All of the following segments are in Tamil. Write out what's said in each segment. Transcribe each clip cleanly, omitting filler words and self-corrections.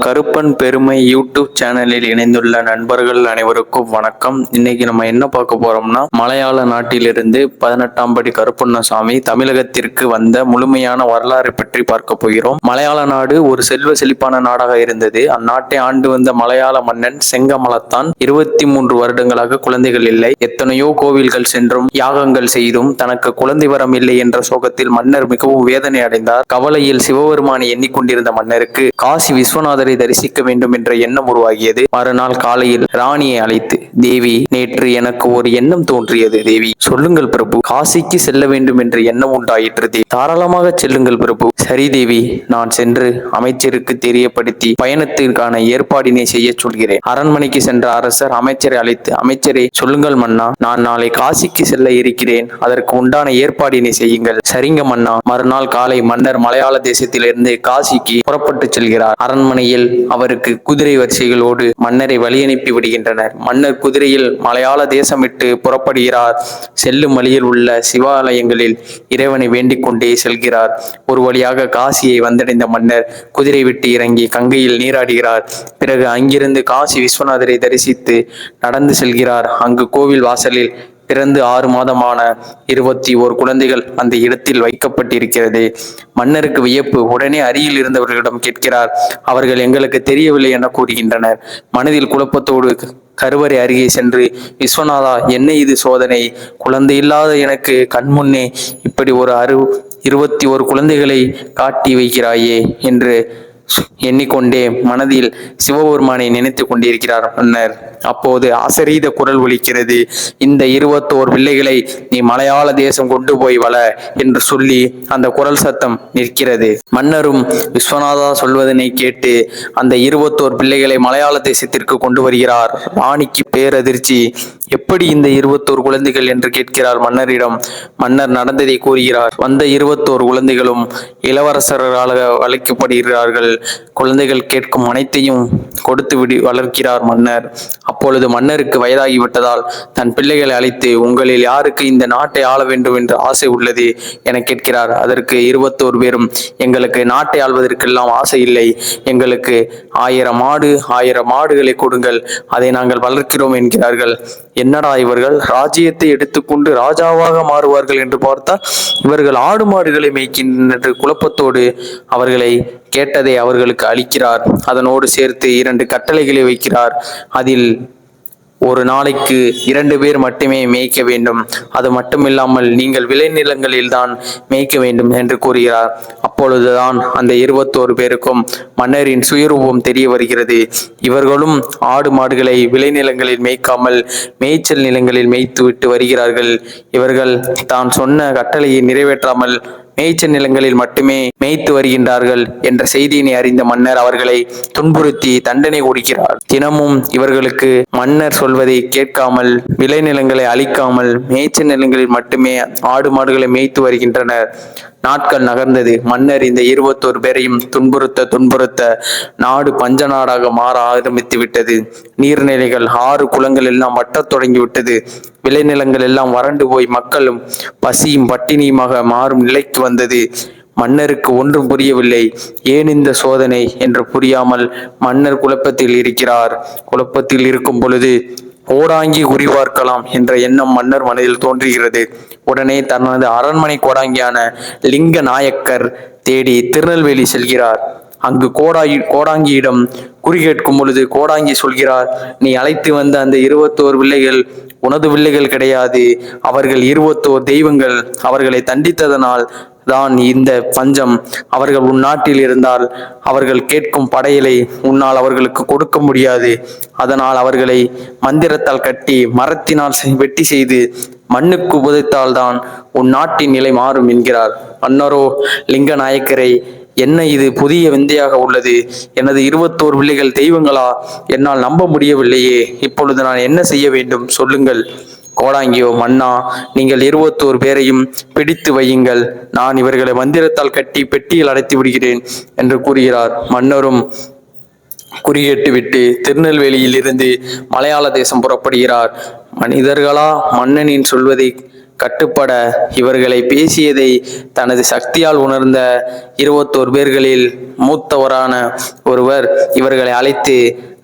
கருப்பன் பெருமை யூடியூப் சேனலில் இணைந்துள்ள நண்பர்கள் அனைவருக்கும் வணக்கம். இன்னைக்கு நம்ம என்ன பார்க்க போறோம்னா, மலையாள நாட்டிலிருந்து 18ஆம் படி கருப்பண்ணசாமி தமிழகத்திற்கு வந்த முழுமையான வரலாறு பற்றி பார்க்க போகிறோம். மலையாள நாடு ஒரு செல்வ செழிப்பான நாடாக இருந்தது. அந்நாட்டை ஆண்டு வந்த மலையாள மன்னன் செங்கமலத்தான் 23 வருடங்களாக குழந்தைகள் இல்லை. எத்தனையோ கோவில்கள் சென்றும் யாகங்கள் செய்தும் தனக்கு குழந்தை வரம் இல்லை என்ற சோகத்தில் மன்னர் மிகவும் வேதனை அடைந்தார். கவலையில் சிவபெருமானை எண்ணிக்கொண்டிருந்த மன்னருக்கு காசி விஸ்வநாதரை தரிசிக்க வேண்டும் என்ற எண்ணம் உருவாகியது. மறுநாள் காலையில் ராணியை அழைத்து, தேவி, நேற்று எனக்கு ஒரு எண்ணம் தோன்றியது. தேவி, சொல்லுங்கள் பிரபு. காசிக்கு செல்ல வேண்டும் என்ற எண்ணம் உண்டாயிற்று. தேவி, தாராளமாக செல்லுங்கள் பிரபு. சரி தேவி, நான் சென்று அமைச்சருக்கு தெரியப்படுத்தி பயணத்திற்கான ஏற்பாடினை செய்ய சொல்கிறேன். அரண்மனைக்கு சென்ற அரசர் அமைச்சரை அழைத்து, அமைச்சரே, சொல்லுங்கள் மன்னா, நான் நாளை காசிக்கு செல்ல இருக்கிறேன். அதற்கு உண்டான ஏற்பாடினை செய்யுங்கள். சரிங்க மன்னா. மறுநாள் காலை மன்னர் மலையாள தேசத்திலிருந்து காசிக்கு புறப்பட்டு செல்கிறார். அரண்மனையில் அவருக்கு குதிரை வரிசைகளோடு மன்னரை வழியனுப்பி விடுகின்றனர். மன்னர் குதிரையில் மலையாள தேசம் விட்டு புறப்படுகிறார். செல்லும் வழியில் உள்ள சிவாலயங்களில் இறைவனை வேண்டிக் கொண்டே செல்கிறார். ஒரு வழியாக காசியை வந்தடைந்த மன்னர் குதிரை விட்டு இறங்கி கங்கையில் நீராடுகிறார். பிறகு அங்கிருந்து காசி விஸ்வநாதரை தரிசித்து நடந்து செல்கிறார். அங்கு கோவில் வாசலில் பிறந்து 6 மாதமான 21 குழந்தைகள் அந்த இடத்தில் வைக்கப்பட்டிருக்கிறது. மன்னருக்கு வியப்பு. உடனே அருகில் இருந்தவர்களிடம் கேட்கிறார். அவர்கள் எங்களுக்கு தெரியவில்லை என கூறுகின்றனர். மனதில் குழப்பத்தோடு கருவறை அருகே சென்று, விஸ்வநாதா, என்ன இது சோதனை? குழந்தை இல்லாத எனக்கு கண்முன்னே இப்படி ஒரு 21 குழந்தைகளை காட்டி வைக்கிறாயே என்று எண்ணிக்கொண்டே மனதில் சிவபெருமானை நினைத்து கொண்டிருக்கிறார் மன்னர். அப்போது அசரீத குரல் ஒலிக்கிறது. இந்த 21 பிள்ளைகளை நீ மலையாள தேசம் கொண்டு போய் வள என்று சொல்லி அந்த குரல் சத்தம் நிற்கிறது. மன்னரும் விஸ்வநாதா சொல்வதனை கேட்டு அந்த 21 பிள்ளைகளை மலையாள தேசத்திற்கு கொண்டு வருகிறார். ராணிக்கு பேரதிர்ச்சி. எப்படி இந்த 21 குழந்தைகள் என்று கேட்கிறார் மன்னரிடம். மன்னர் நடந்ததை கூறுகிறார். வந்த 21 குழந்தைகளும் இளவரசர்களாக அழைக்கப்படுகிறார்கள். குழந்தைகள் கேட்கும் அனைத்தையும் கொடுத்து வளர்க்கிறார் மன்னர். அப்பொழுது மன்னருக்கு வயதாகிவிட்டதால் தன் பிள்ளைகளை அழைத்து, உங்களில் யாருக்கு இந்த நாட்டை ஆள வேண்டும் என்று ஆசை உள்ளது என கேட்கிறார். அதற்கு 21 பேரும், எங்களுக்கு நாட்டை ஆள்வதற்கெல்லாம் ஆசை இல்லை. எங்களுக்கு 1000 ஆடு 1000 மாடுகளை கொடுங்கள், அதை நாங்கள் வளர்க்கிறோம் என்கிறார்கள். என்னடா இவர்கள் ராஜ்யத்தை எடுத்துக்கொண்டு ராஜாவாக மாறுவார்கள் என்று பார்த்தால் இவர்கள் ஆடு மாடுகளை மேய்க்கின்ற குழப்பத்தோடு அவர்களை கேட்டதை அவர்களுக்கு அளிக்கிறார். அதனோடு சேர்த்து 2 கட்டளைகளை வைக்கிறார். அதில் ஒரு நாளைக்கு 2 பேர் மட்டுமே மேய்க்க வேண்டும். அது மட்டுமில்லாமல் நீங்கள் விளைநிலங்களில் தான் மேய்க்க வேண்டும் என்று கூறுகிறார். அப்பொழுதுதான் அந்த 21 பேருக்கும் மன்னரின் சுயரூபம் தெரிய வருகிறது. இவர்களும் ஆடு மாடுகளை விளைநிலங்களில் மேய்க்காமல் மேய்ச்சல் நிலங்களில் மேய்த்து விட்டு வருகிறார்கள். இவர்கள் தான் சொன்ன கட்டளையை நிறைவேற்றாமல் மேய்ச்சல் நிலங்களில் மட்டுமே மேய்த்து வருகின்றார்கள் என்ற செய்தியினை அறிந்த மன்னர் அவர்களை துன்புறுத்தி தண்டனை கொடுக்கிறார். தினமும் இவர்களுக்கு மன்னர் சொல்வதை கேட்காமல் விளைநிலங்களை அழிக்காமல் மேய்ச்சல் நிலங்களில் மட்டுமே ஆடு மாடுகளை மேய்த்து வருகின்றனர். நாட்கள் நகர்ந்தது. மன்னர் இந்த 21 பேரையும் துன்புறுத்த நாடு பஞ்ச நாடாக மாற ஆரம்பித்து விட்டது. நீர்நிலைகள், 6 குளங்கள் எல்லாம் வட்டத் தொடங்கிவிட்டது. விளைநிலங்கள் எல்லாம் வறண்டு போய் மக்களும் பசியும் பட்டினியுமாக மாறும் நிலைக்கு வந்தது. மன்னருக்கு ஒன்றும் புரியவில்லை. ஏன் இந்த சோதனை என்று புரியாமல் மன்னர் குழப்பத்தில் இருக்கிறார். குழப்பத்தில் இருக்கும் பொழுது கோடாங்கி குறிபார்க்கலாம் என்ற எண்ணம் மன்னர் மனதில் தோன்றுகிறது. உடனே தனது அரண்மனை கோடாங்கியான லிங்க நாயக்கர் தேடி திருநெல்வேலி செல்கிறார். அங்கு கோடாங்கியிடம் குறி கேட்கும் பொழுது கோடாங்கி சொல்கிறார், நீ அழைத்து வந்த அந்த 21 பிள்ளைகள் உனது பிள்ளைகள் கிடையாது. அவர்கள் 21 தெய்வங்கள். அவர்களை தண்டித்ததனால் தான் இந்த பஞ்சம். அவர்கள் உன் நாட்டில் இருந்தால் அவர்கள் கேட்கும் படையலை உன்னால் அவர்களுக்கு கொடுக்க முடியாது. அதனால் அவர்களை மந்திரத்தால் கட்டி மரத்தினால் வெட்டி செய்து மண்ணுக்கு புதைத்தால் தான் உன் நாட்டின் நிலை மாறும் என்கிறார். மன்னரோ லிங்க நாயக்கரை, என்ன இது புதிய விந்தையாக உள்ளது? எனது 21 பிள்ளைகள் தெய்வங்களா? என்னால் நம்ப முடியவில்லையே. இப்பொழுது நான் என்ன செய்ய வேண்டும்? சொல்லுங்கள். கோடாங்கியோ, மன்னா, நீங்கள் 21 பேரையும் பிடித்து வையுங்கள். நான் இவர்களை மந்திரத்தால் கட்டி பெட்டியில் அடைத்து விடுகிறேன் என்று கூறுகிறார். மன்னரும் குறியேட்டு விட்டு திருநெல்வேலியில் இருந்து மலையாள தேசம் புறப்படுகிறார். மனிதர்களா மன்னனின் சொல்வதை கட்டுப்பட இவர்களை பேசியதை தனது சக்தியால் உணர்ந்த 21 பேர்களில் மூத்தவரான ஒருவர் இவர்களை அழைத்து,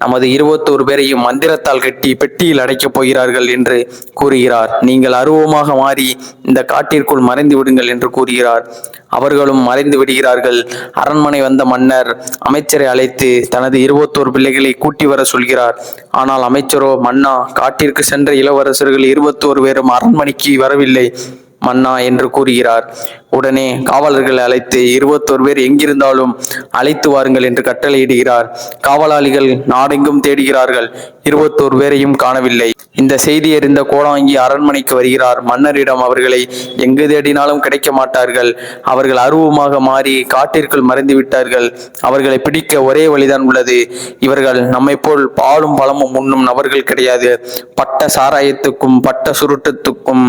நமது 21 பேரையும் மந்திரத்தால் கட்டி பெட்டியில் அடைக்கப் போகிறார்கள் என்று கூறுகிறார். நீங்கள் அருவமாக மாறி இந்த காட்டிற்குள் மறைந்து விடுங்கள் என்று கூறுகிறார். அவர்களும் மறைந்து விடுகிறார்கள். அரண்மனை வந்த மன்னர் அமைச்சரை அழைத்து தனது 21 பிள்ளைகளை கூட்டி வர சொல்கிறார். ஆனால் அமைச்சரோ, மன்னா, காட்டிற்கு சென்ற இளவரசர்கள் 21 பேரும் அரண்மனைக்கு வரவில்லை மன்னா என்று கூறுகிறார். உடனே காவலர்களை அழைத்து 21 பேர் எங்கிருந்தாலும் அழைத்து வாருங்கள் என்று கட்டளையிடுகிறார். காவலாளிகள் நாடெங்கும் தேடுகிறார்கள். 21 பேரையும் காணவில்லை. இந்த செய்தி அறிந்த கோடாங்கி அரண்மனைக்கு வருகிறார். மன்னரிடம் அவர்களை எங்கு தேடினாலும் கிடைக்க மாட்டார்கள். அவர்கள் அருவமாக மாறி காட்டிற்குள் மறைந்து விட்டார்கள். அவர்களை பிடிக்க ஒரே வழிதான் உள்ளது. இவர்கள் நம்மை போல் பாலும் பழமும் உண்ணும் நபர்கள் கிடையாது. பட்ட சாராயத்துக்கும் பட்ட சுருட்டத்துக்கும்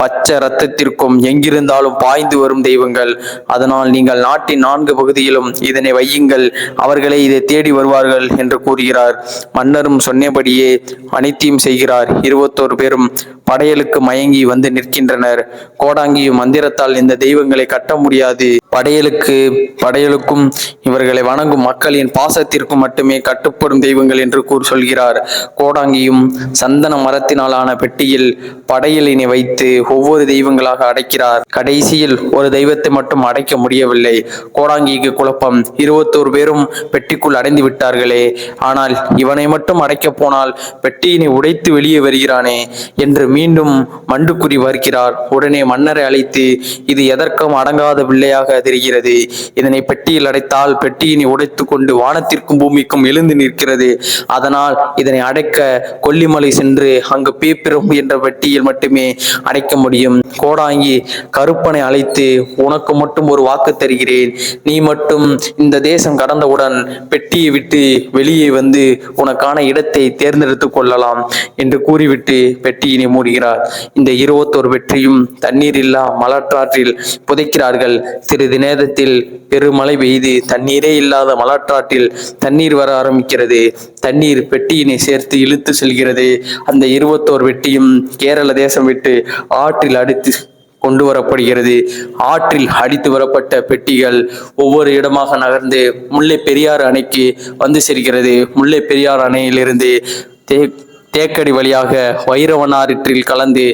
பச்சை ரத்தத்திற்கும் எங்கிருந்தாலும் பாய்ந்து வரும் தெய்வங்கள். அதனால் நீங்கள் நாட்டின் 4 பகுதியிலும் இதனை வையுங்கள். அவர்களே இதை தேடி வருவார்கள் என்று கூறுகிறார். மன்னரும் சொன்னபடியே அனைத்தையும் செய்கிறார். 21 பேரும் படையலுக்கு மயங்கி வந்து நிற்கின்றனர். கோடாங்கியும் மந்திரத்தால் இந்த தெய்வங்களை கட்ட முடியாது. படையலுக்கும் இவர்களை வணங்கும் மக்களின் பாசத்திற்கும் மட்டுமே கட்டுப்படும் தெய்வங்கள் என்று சொல்கிறார். கோடாங்கியும் சந்தன மரத்தினாலான பெட்டியில் படையலினை வைத்து ஒவ்வொரு தெய்வங்களாக அடைக்கிறார். கடைசியில் ஒரு தெய்வத்தை மட்டும் அடைக்க முடியவில்லை. கோடாங்கிக்கு குழப்பம். 21 பேரும் பெட்டிக்குள் அடைந்து விட்டார்களே, ஆனால் இவனை மட்டும் அடைக்கப் போனால் பெட்டியினை உடைத்து வெளியே வருகிறானே என்று மீண்டும் மண்டுக்குறி பார்க்கிறார். உடனே மன்னரை அழைத்து, இது எதற்கும் அடங்காத பிள்ளையாக தெரிகிறது. இதனை பெட்டியில் அடைத்தால் பெட்டியினை உடைத்து கொண்டு வானத்திற்கும் பூமிக்கும் எழுந்து நிற்கிறது. அதனால் இதனை அடைக்க கொல்லிமலை சென்று அங்கு பேப்பிரம் என்ற பெட்டியில் மட்டுமே அடைக்க முடியும். கோடாங்கி கருப்பனை அழைத்து, உனக்கு மட்டும் ஒரு வாக்கு தருகிறேன். நீ மட்டும் இந்த தேசம் கடந்தவுடன் பெட்டியை விட்டு வெளியே வந்து உனக்கான இடத்தை தேர்ந்தெடுத்துக் கொள்ளலாம் என்று கூறிவிட்டு பெட்டியினை மூடுகிறார். இந்த 21 வெற்றியும் தண்ணீர் இல்லா மலற்றாற்றில் புதைக்கிறார்கள். சிறிது நேரத்தில் பெருமழை பெய்து தண்ணீரே இல்லாத மலற்றாற்றில் தண்ணீர் வர ஆரம்பிக்கிறது. தண்ணீர் பெட்டியினை சேர்த்து இழுத்து செல்கிறது. அந்த 21 வெட்டியும் கேரள தேசம் விட்டு ஆற்றில் அடித்து கொண்டு வரப்படுகிறது. ஆற்றில் அடித்து வரப்பட்ட பெட்டிகள் ஒவ்வொரு இடமாக நகர்ந்து முல்லை பெரியாறு அணைக்கு வந்து சேர்கிறது. முல்லை பெரியாறு அணையிலிருந்து தேக்கடி வழியாக வைரவனாற்றில் கலந்து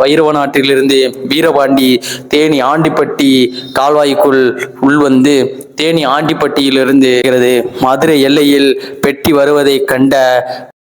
வைரவனாற்றிலிருந்து வீரபாண்டி தேனி ஆண்டிப்பட்டி கால்வாய்க்குள் உள்வந்து தேனி ஆண்டிப்பட்டியிலிருந்து மதுரை எல்லையில் பெட்டி வருவதை கண்ட